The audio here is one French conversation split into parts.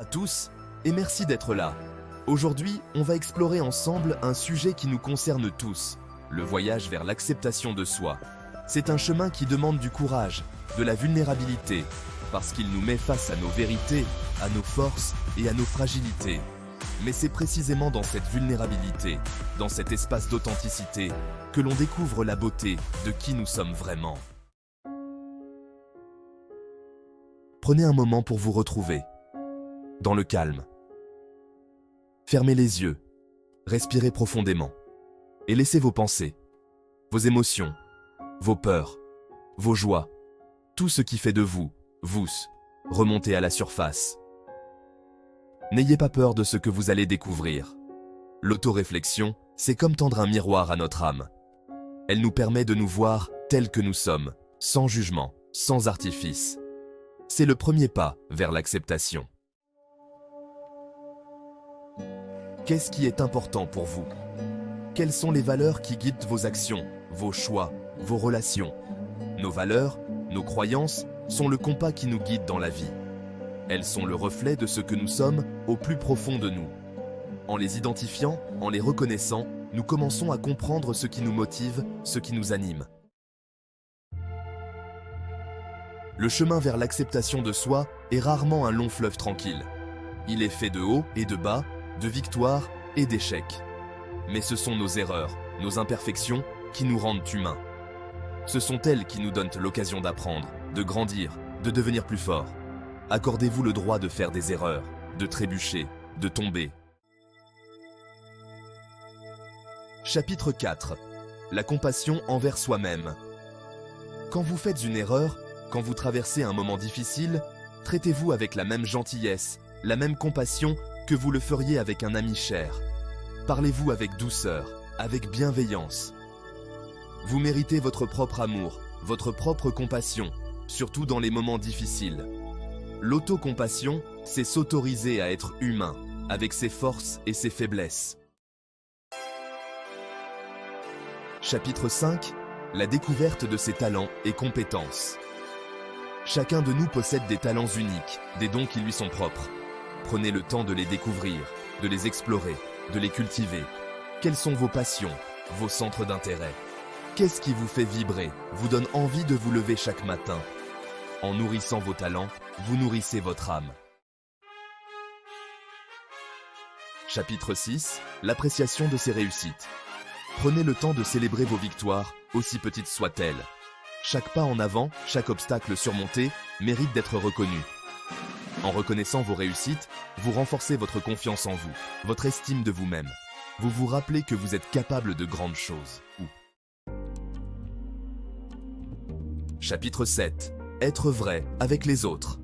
tous et merci d'être là. Aujourd'hui, on va explorer ensemble un sujet qui nous concerne tous, le voyage vers l'acceptation de soi. C'est un chemin qui demande du courage, de la vulnérabilité, parce qu'il nous met face à nos vérités, à nos forces et à nos fragilités. Mais c'est précisément dans cette vulnérabilité, dans cet espace d'authenticité, que l'on découvre la beauté de qui nous sommes vraiment. Prenez un moment pour vous retrouver, dans le calme. Fermez les yeux, respirez profondément, et laissez vos pensées, vos émotions, vos peurs, vos joies, tout ce qui fait de vous, remonter à la surface. N'ayez pas peur de ce que vous allez découvrir. L'autoréflexion, c'est comme tendre un miroir à notre âme. Elle nous permet de nous voir tels que nous sommes, sans jugement, sans artifice. C'est le premier pas vers l'acceptation. Qu'est-ce qui est important pour vous? Quelles sont les valeurs qui guident vos actions, vos choix, vos relations? Nos valeurs, nos croyances, sont le compas qui nous guide dans la vie. Elles sont le reflet de ce que nous sommes au plus profond de nous. En les identifiant, en les reconnaissant, nous commençons à comprendre ce qui nous motive, ce qui nous anime. Le chemin vers l'acceptation de soi est rarement un long fleuve tranquille. Il est fait de hauts et de bas, de victoires et d'échecs. Mais ce sont nos erreurs, nos imperfections qui nous rendent humains. Ce sont elles qui nous donnent l'occasion d'apprendre, de grandir, de devenir plus forts. Accordez-vous le droit de faire des erreurs, de trébucher, de tomber. Chapitre 4. La compassion envers soi-même. Quand vous faites une erreur, quand vous traversez un moment difficile, traitez-vous avec la même gentillesse, la même compassion que vous le feriez avec un ami cher. Parlez-vous avec douceur, avec bienveillance. Vous méritez votre propre amour, votre propre compassion, surtout dans les moments difficiles. L'autocompassion, c'est s'autoriser à être humain, avec ses forces et ses faiblesses. Chapitre 5. La découverte de ses talents et compétences. Chacun de nous possède des talents uniques, des dons qui lui sont propres. Prenez le temps de les découvrir, de les explorer, de les cultiver. Quelles sont vos passions, vos centres d'intérêt? Qu'est-ce qui vous fait vibrer, vous donne envie de vous lever chaque matin? En nourrissant vos talents, vous nourrissez votre âme. Chapitre 6. L'appréciation de ses réussites. Prenez le temps de célébrer vos victoires, aussi petites soient-elles. Chaque pas en avant, chaque obstacle surmonté, mérite d'être reconnu. En reconnaissant vos réussites, vous renforcez votre confiance en vous, votre estime de vous-même. Vous vous rappelez que vous êtes capable de grandes choses. Chapitre 7. Être vrai avec les autres.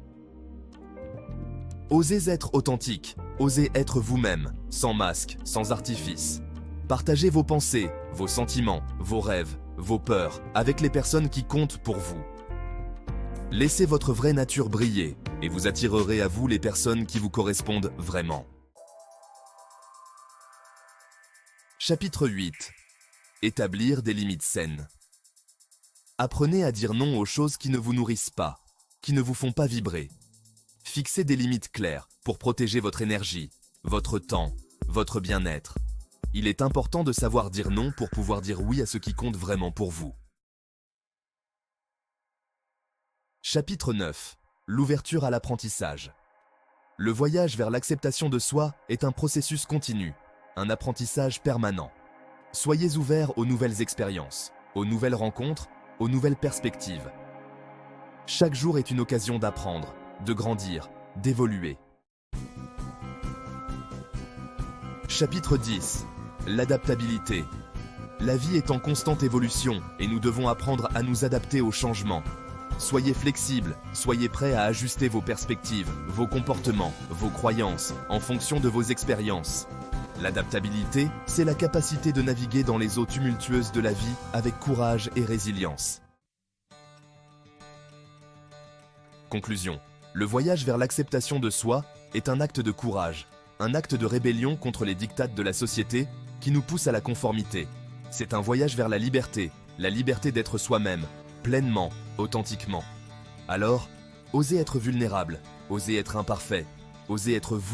Osez être authentique, osez être vous-même, sans masque, sans artifice. Partagez vos pensées, vos sentiments, vos rêves, vos peurs, avec les personnes qui comptent pour vous. Laissez votre vraie nature briller, et vous attirerez à vous les personnes qui vous correspondent vraiment. Chapitre 8. Établir des limites saines. Apprenez à dire non aux choses qui ne vous nourrissent pas, qui ne vous font pas vibrer. Fixez des limites claires pour protéger votre énergie, votre temps, votre bien-être. Il est important de savoir dire non pour pouvoir dire oui à ce qui compte vraiment pour vous. Chapitre 9. L'ouverture à l'apprentissage. Le voyage vers l'acceptation de soi est un processus continu, un apprentissage permanent. Soyez ouverts aux nouvelles expériences, aux nouvelles rencontres, aux nouvelles perspectives. Chaque jour est une occasion d'apprendre, de grandir, d'évoluer. Chapitre 10. L'adaptabilité. La vie est en constante évolution et nous devons apprendre à nous adapter aux changements. Soyez flexibles, soyez prêts à ajuster vos perspectives, vos comportements, vos croyances, en fonction de vos expériences. L'adaptabilité, c'est la capacité de naviguer dans les eaux tumultueuses de la vie avec courage et résilience. Conclusion. Le voyage vers l'acceptation de soi est un acte de courage, un acte de rébellion contre les diktats de la société qui nous pousse à la conformité. C'est un voyage vers la liberté d'être soi-même, pleinement, authentiquement. Alors, osez être vulnérable, osez être imparfait, Osez être vous.